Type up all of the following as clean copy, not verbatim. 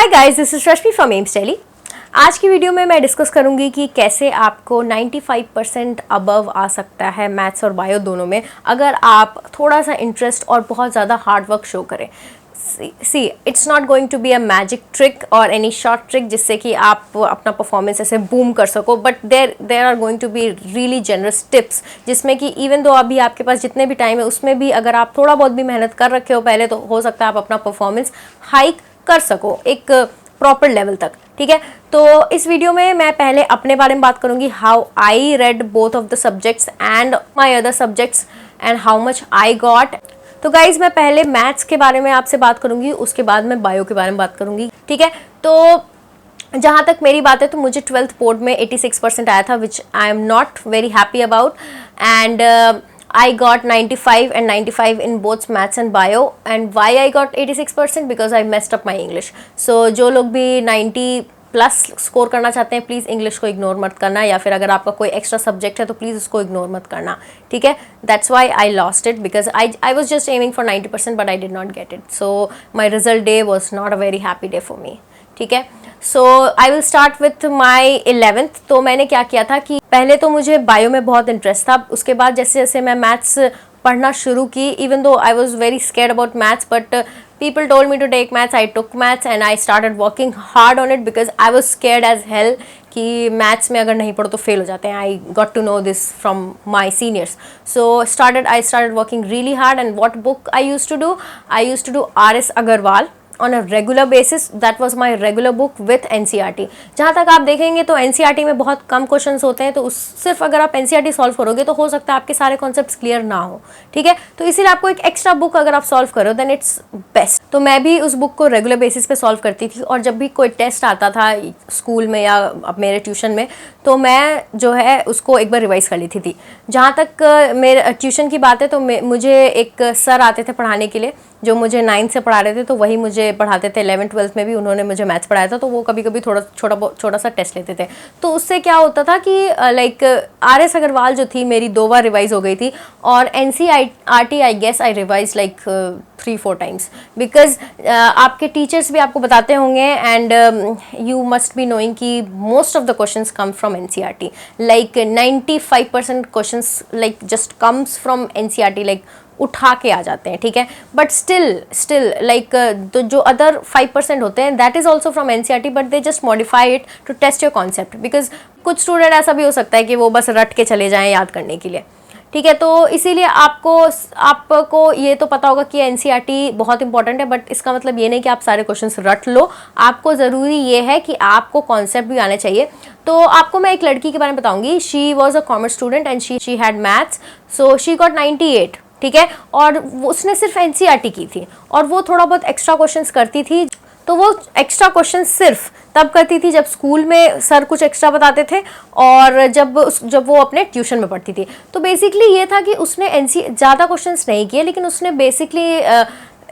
Hi guys, this is Rashmi from AIIMS Delhi. आज की video में मैं डिस्कस करूंगी कि कैसे आपको 95% अबव आ सकता है मैथ्स और बायो दोनों में, अगर आप थोड़ा सा इंटरेस्ट और बहुत ज़्यादा हार्ड वर्क शो करें। See it's not going to be a magic trick और एनी शॉर्ट ट्रिक जिससे कि आप अपना परफॉर्मेंस ऐसे बूम कर सको, but there are going to be really generous tips जिसमें कि इवन दो अभी आपके पास जितने भी टाइम है उसमें भी अगर आप थोड़ा बहुत भी मेहनत कर रखे हो पहले, तो हो सकता है आप अपना परफॉर्मेंस हाइक कर सको एक प्रॉपर लेवल तक। ठीक है, तो इस वीडियो में मैं पहले अपने बारे में बात करूंगी, how I read both of the subjects and my other subjects and how much I got. तो गाइज मैं पहले मैथ्स के बारे में आपसे बात करूंगी, उसके बाद मैं बायो के बारे में बात करूंगी। ठीक है, तो जहाँ तक मेरी बात है तो मुझे 12th बोर्ड में 86% आया था, which I am not very happy about, and I got 95 and 95 in both maths and bio. And why I got 86%? Because I messed up my English. So जो लोग भी 90 प्लस स्कोर करना चाहते हैं, please English को ignore मत करना, या फिर अगर आपका कोई एक्स्ट्रा सब्जेक्ट है तो प्लीज़ उसको इग्नोर मत करना। ठीक है, that's why I lost it, because I was just aiming for 90% but I did not get it, so my result day was not a very happy day for me. ठीक है, so I will start with my 11th। तो मैंने क्या किया था कि पहले तो मुझे बायो में बहुत इंटरेस्ट था, उसके बाद जैसे जैसे मैं मैथ्स पढ़ना शुरू की, even though I was very scared about maths, but people told me to take maths, I took maths and I started working hard on it because I was scared as hell कि maths में अगर नहीं पढ़ो तो fail हो जाते हैं। I got to know this from my seniors, so I started working really hard. And what book I used to do? I used to do R.S. Agarwal on a regular basis. That was my regular book with NCERT. जहाँ तक आप देखेंगे तो NCERT में बहुत कम questions होते हैं, तो उस सिर्फ अगर आप NCERT सॉल्व करोगे तो हो सकता है आपके सारे कॉन्सेप्ट्स क्लियर ना हो। ठीक है, तो इसीलिए आपको एक एक्स्ट्रा बुक अगर आप सॉल्व करो देन इट्स बेस्ट। तो मैं भी उस बुक को रेगुलर बेसिस पे सॉल्व करती थी, और जब भी कोई टेस्ट आता था स्कूल में या अब मेरे ट्यूशन में, तो मैं जो है उसको एक बार रिवाइज कर लेती थी। जहाँ तक मेरे ट्यूशन की बात है तो मुझे एक सर आते थे पढ़ाने के लिए, जो मुझे 9th से पढ़ा रहे थे, तो वही मुझे पढ़ाते थे 11th 12th में भी उन्होंने मुझे मैथ्स पढ़ाया था। तो वो कभी कभी छोटा सा टेस्ट लेते थे, तो उससे क्या होता था कि लाइक R.S. अग्रवाल जो थी मेरी 2 बार रिवाइज हो गई थी, और NCERT I guess I revise like 3-4 times, because आपके टीचर्स भी आपको बताते होंगे, and you must be knowing कि most of the questions come from NCERT, like 95% questions like just comes from NCERT, like उठा के आ जाते हैं। ठीक है, बट स्टिल लाइक जो अदर 5% होते हैं that is also from NCERT, but they just modify it to test your concept, because कुछ स्टूडेंट ऐसा भी हो सकता है कि वो बस रट के चले जाएं याद करने के लिए। ठीक है, तो इसीलिए आपको ये तो पता होगा कि NCERT बहुत इंपॉर्टेंट है, बट इसका मतलब ये नहीं कि आप सारे क्वेश्चंस रट लो। आपको ज़रूरी ये है कि आपको कॉन्सेप्ट भी आने चाहिए। तो आपको मैं एक लड़की के बारे में बताऊंगी। She was a commerce student and she had maths, so she got 98। ठीक है, और उसने सिर्फ NCERT की थी, और वो थोड़ा बहुत एक्स्ट्रा क्वेश्चंस करती थी। तो वो एक्स्ट्रा क्वेश्चन सिर्फ तब करती थी जब स्कूल में सर कुछ एक्स्ट्रा बताते थे, और जब वो अपने ट्यूशन में पढ़ती थी। तो बेसिकली ये था कि उसने ज़्यादा क्वेश्चंस नहीं किए, लेकिन उसने बेसिकली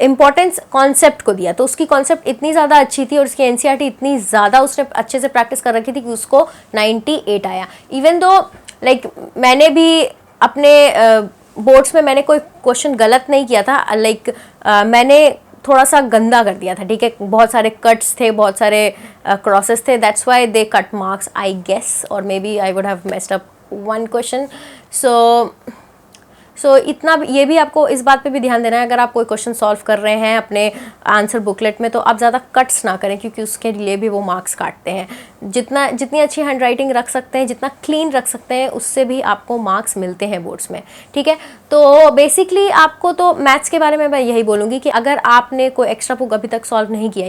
इम्पॉर्टेंस कॉन्सेप्ट को दिया। तो उसकी कॉन्सेप्ट इतनी ज़्यादा अच्छी थी और उसकी NCERT इतनी ज़्यादा उसने अच्छे से प्रैक्टिस कर रखी थी कि उसको 98 आया। इवन दो लाइक मैंने भी अपने बोर्ड्स में मैंने कोई क्वेश्चन गलत नहीं किया था, लाइक मैंने थोड़ा सा गंदा कर दिया था। ठीक है, बहुत सारे कट्स थे, बहुत सारे क्रॉसेस थे, that's why they cut marks I guess, और maybe I would have messed up 1 question. So इतना ये भी आपको इस बात पे भी ध्यान देना है, अगर आप कोई क्वेश्चन सॉल्व कर रहे हैं अपने आंसर बुकलेट में, तो आप ज़्यादा कट्स ना करें, क्योंकि उसके लिए भी वो मार्क्स काटते हैं। जितनी अच्छी हैंड राइटिंग रख सकते हैं, जितना क्लीन रख सकते हैं, उससे भी आपको मार्क्स मिलते हैं बोर्ड्स में। ठीक है, तो बेसिकली आपको तो मैथ्स के बारे में मैं यही बोलूँगी कि अगर आपने कोई एक्स्ट्रा बुक अभी तक सॉल्व नहीं किया,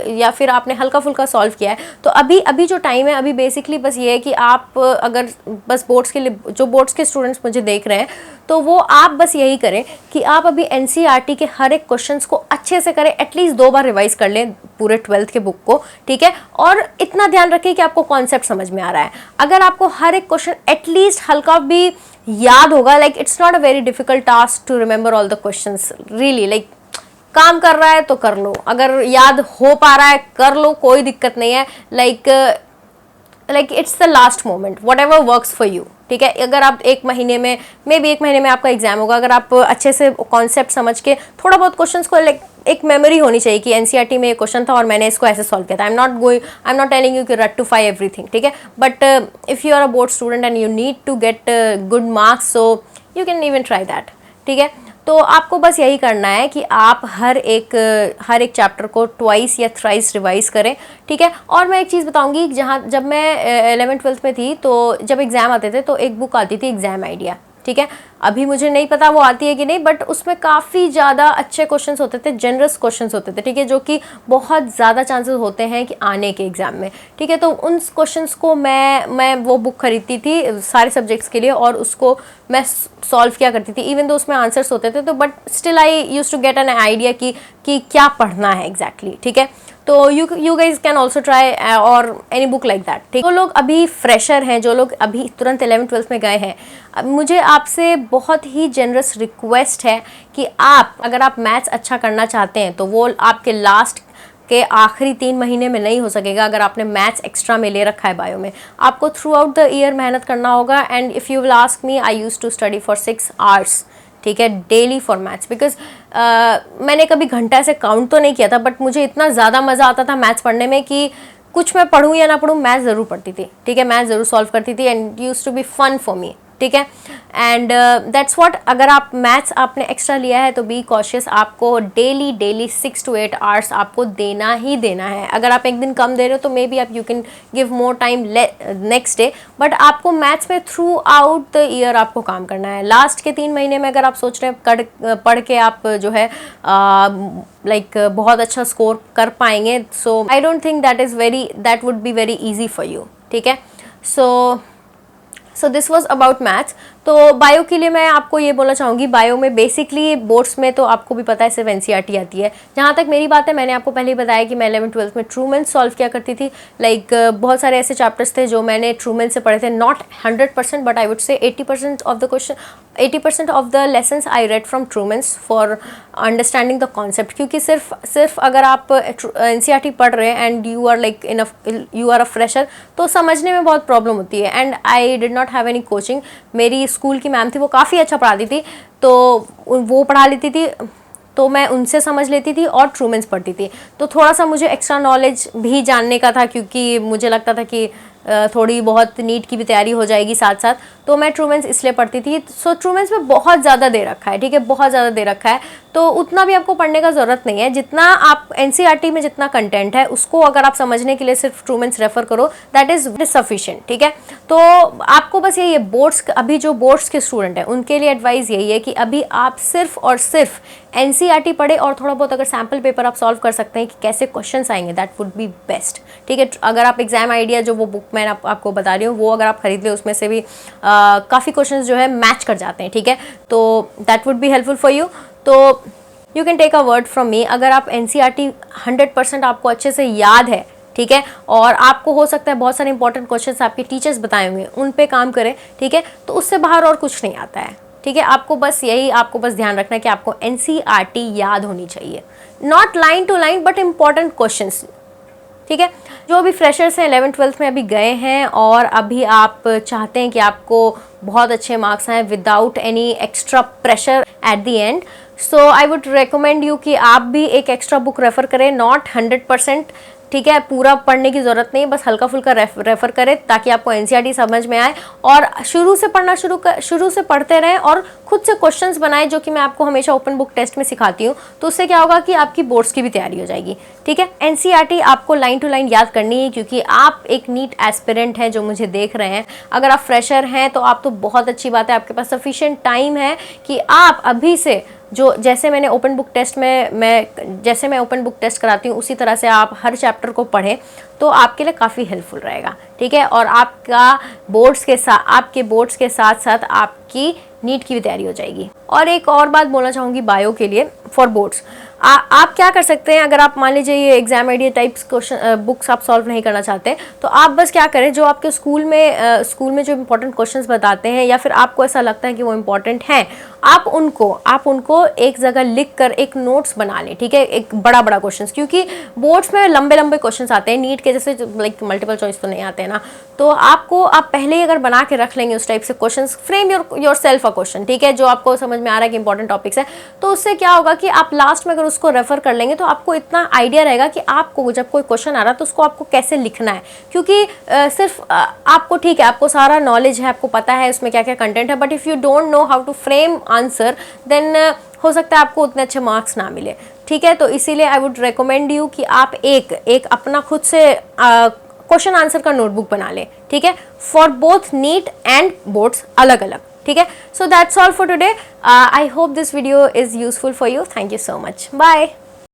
या फिर आपने हल्का फुल्का सॉल्व किया है, तो अभी जो टाइम है, अभी बेसिकली बस ये है कि आप अगर बस बोर्ड्स के लिए, जो बोर्ड्स के स्टूडेंट्स मुझे देख रहे हैं, तो वो आप बस यही करें कि आप अभी NCERT के हर एक क्वेश्चंस को अच्छे से करें, एटलीस्ट 2 बार रिवाइज कर लें पूरे 12th के बुक को। ठीक है, और इतना ध्यान रखें कि आपको कॉन्सेप्ट समझ में आ रहा है। अगर आपको हर एक क्वेश्चन एटलीस्ट हल्का भी याद होगा, like it's not a very difficult task to remember all the questions, really, like काम कर रहा है तो कर लो, अगर याद हो पा रहा है कर लो, कोई दिक्कत नहीं है। Like it's the last moment, what ever works for you. ठीक है, अगर आप 1 महीने में, मे बी 1 महीने में आपका एग्जाम होगा, अगर आप अच्छे से कॉन्सेप्ट समझ के थोड़ा बहुत क्वेश्चंस को लाइक एक मेमोरी होनी चाहिए कि एनसीईआरटी में ये क्वेश्चन था और मैंने इसको ऐसे सॉल्व किया था। I am not telling you कि रेक्टिफाई एवरीथिंग, ठीक है, but if you are a board student and you need to get good marks, so you can even try that, ठीक है। तो आपको बस यही करना है कि आप हर एक चैप्टर को ट्वाइस या थ्राइस रिवाइज करें, ठीक है। और मैं एक चीज़ बताऊंगी, जब मैं 11th-12th में थी तो जब एग्ज़ाम आते थे तो एक बुक आती थी एग्ज़ाम आइडिया, ठीक है। अभी मुझे नहीं पता वो आती है कि नहीं, बट उसमें काफ़ी ज़्यादा अच्छे क्वेश्चंस होते थे, जनरस क्वेश्चंस होते थे, ठीक है, जो कि बहुत ज़्यादा चांसेस होते हैं कि आने के एग्ज़ाम में, ठीक है। तो उन क्वेश्चंस को मैं वो बुक खरीदती थी सारे सब्जेक्ट्स के लिए और उसको मैं सॉल्व किया करती थी, इवन दो उसमें आंसर्स होते थे, तो but still I use to get an idea कि क्या पढ़ना है एग्जैक्टली, ठीक है। तो you guys can also try और एनी बुक लाइक दैट, ठीक। जो लोग अभी फ्रेशर हैं, जो लोग अभी तुरंत 11th-12th में गए हैं, मुझे आपसे बहुत ही जनरस रिक्वेस्ट है कि अगर आप मैथ्स अच्छा करना चाहते हैं तो वो आपके लास्ट के आखिरी 3 महीने में नहीं हो सकेगा। अगर आपने मैथ्स एक्स्ट्रा में ले रखा है बायो में, आपको थ्रू आउट द ईयर मेहनत करना होगा। And if you will ask me, I use to study for 6 hours, ठीक है, डेली फॉर मैथ्स, बिकॉज मैंने कभी घंटा से काउंट तो नहीं किया था, बट मुझे इतना ज़्यादा मज़ा आता था मैथ्स पढ़ने में कि कुछ मैं पढ़ूँ या ना पढ़ूँ, मैथ्स ज़रूर पढ़ती थी, ठीक है, मैथ्स ज़रूर सॉल्व करती थी, and use to be fun for me, ठीक है। एंड दैट्स व्हाट, अगर आप मैथ्स आपने एक्स्ट्रा लिया है तो बी कॉशियस, आपको डेली 6 to 8 आवर्स आपको देना ही देना है। अगर आप एक दिन कम दे रहे हो तो मे बी आप you can give more time next day, but आपको मैथ्स में थ्रू आउट द ईयर आपको काम करना है। लास्ट के 3 महीने में अगर आप सोच रहे हैं पढ़ के आप जो है बहुत अच्छा स्कोर कर पाएंगे, so I don't think that would be very easy for you, ठीक है। So this was about maths. तो बायो के लिए मैं आपको ये बोलना चाहूँगी, बायो में बेसिकली बोर्ड्स में तो आपको भी पता है सिर्फ एनसीईआरटी आती है। जहाँ तक मेरी बात है, मैंने आपको पहले ही बताया कि मैं 11th-12th में ट्रूमैन सॉल्व किया करती थी। बहुत सारे ऐसे चैप्टर्स थे जो मैंने ट्रूमैन से पढ़े थे, not 100% but I would say 80% of the lessons I read from Trueman's for understanding the concept. क्योंकि सिर्फ अगर आप एनसीईआरटी पढ़ रहे हैं and you are a fresher, तो समझने में बहुत प्रॉब्लम होती है। And I did not have any coaching. मेरी स्कूल की मैम थी, वो काफ़ी अच्छा पढ़ाती थी, तो वो पढ़ा लेती थी, तो मैं उनसे समझ लेती थी और ट्रूमैन्स पढ़ती थी। तो थोड़ा सा मुझे एक्स्ट्रा नॉलेज भी जानने का था, क्योंकि मुझे लगता था कि थोड़ी बहुत नीट की भी तैयारी हो जाएगी साथ साथ, तो मैं ट्रूमैन्स इसलिए पढ़ती थी। सो ट्रूमैन्स में बहुत ज़्यादा दे रखा है, ठीक है, बहुत ज़्यादा दे रखा है, तो उतना भी आपको पढ़ने का ज़रूरत नहीं है। जितना आप एनसीईआरटी में जितना कंटेंट है उसको अगर आप समझने के लिए सिर्फ ट्रूमैन्स रेफर करो, दैट इज़ सफिशिएंट, ठीक है। तो आपको बस यही है, अभी जो बोर्ड्स के स्टूडेंट हैं उनके लिए एडवाइस यही है कि अभी आप सिर्फ और सिर्फ एनसीईआरटी पढ़े और थोड़ा बहुत अगर सैम्पल पेपर आप सॉल्व कर सकते हैं कि कैसे क्वेश्चंस आएंगे, दैट वुड बी बेस्ट, ठीक है। अगर आप एग्जाम आइडिया, जो वो बुक मैं आपको बता रही हूँ, वो अगर आप खरीद ले, उसमें से भी काफ़ी क्वेश्चंस जो है मैच कर जाते हैं, ठीक है, तो that would be helpful for you. तो you can take a word from me, अगर आप एनसीईआरटी 100% आपको अच्छे से याद है, ठीक है, और आपको हो सकता है बहुत सारे इंपॉर्टेंट क्वेश्चंस आपके टीचर्स बताए होंगे, उन पे काम करें, ठीक है, तो उससे बाहर और कुछ नहीं आता है, ठीक है। आपको बस ध्यान रखना है कि आपको एनसीईआरटी याद होनी चाहिए, not line to line but important questions, ठीक है। जो भी फ्रेशर्स हैं 11th-12th में अभी गए हैं और अभी आप चाहते हैं कि आपको बहुत अच्छे मार्क्स आएँ without any extra pressure at the end, so I would recommend you कि आप भी एक एक्स्ट्रा बुक रेफ़र करें, नॉट 100%, ठीक है, पूरा पढ़ने की ज़रूरत नहीं, बस हल्का फुल्का रेफ़र करें ताकि आपको एनसीईआरटी समझ में आए, और शुरू से पढ़ते रहें और खुद से क्वेश्चंस बनाएं, जो कि मैं आपको हमेशा ओपन बुक टेस्ट में सिखाती हूँ। तो उससे क्या होगा कि आपकी बोर्ड्स की भी तैयारी हो जाएगी, ठीक है। एनसीईआरटी आपको लाइन टू लाइन याद करनी है, क्योंकि आप एक नीट एस्पिरेंट हैं जो मुझे देख रहे हैं। अगर आप फ्रेशर हैं तो आप तो बहुत अच्छी बात है, आपके पास सफिशिएंट टाइम है कि आप अभी से जैसे मैंने ओपन बुक टेस्ट में जैसे मैं ओपन बुक टेस्ट कराती हूँ, उसी तरह से आप हर चैप्टर को पढ़ें, तो आपके लिए काफ़ी हेल्पफुल रहेगा, ठीक है। और आपके बोर्ड्स के साथ साथ आपकी नीट की भी तैयारी हो जाएगी। और एक और बात बोलना चाहूँगी बायो के लिए फॉर बोर्ड्स, आप क्या कर सकते हैं, अगर आप मान लीजिए ये exam idea types question books आप सॉल्व नहीं करना चाहते, तो आप बस क्या करें, जो आपके स्कूल में जो इंपॉर्टेंट क्वेश्चंस बताते हैं, या फिर आपको ऐसा लगता है कि वो इंपॉर्टेंट हैं, आप उनको एक जगह लिख कर एक नोट्स बना लें, ठीक है, एक बड़ा क्वेश्चंस, क्योंकि बोर्ड्स में लंबे क्वेश्चंस आते हैं, नीट के जैसे लाइक मल्टीपल चॉइस तो नहीं आते हैं ना, तो आप पहले ही अगर बना के रख लेंगे उस टाइप से questions, frame your self a question, ठीक है, जो आपको समझ में आ रहा है कि इंपॉर्टेंट टॉपिक्स है, तो उससे क्या होगा कि आप लास्ट में अगर उसको रेफर कर लेंगे तो आपको इतना आइडिया रहेगा कि आपको जब कोई क्वेश्चन आ रहा है तो उसको आपको कैसे लिखना है, क्योंकि सिर्फ आपको ठीक है, आपको सारा नॉलेज है, आपको पता है उसमें क्या क्या कंटेंट है, but if you don't know how to frame answer then हो सकता है आपको उतने अच्छे मार्क्स ना मिले। ठीक है, तो इसीलिए आई वुड रिकमेंड यू कि आप एक अपना खुद से क्वेश्चन आंसर का नोटबुक बना लें। ठीक है, for both NEET and boards अलग अलग। ठीक है, so that's all for today. I hope this video is useful for you. Thank you so much. Bye.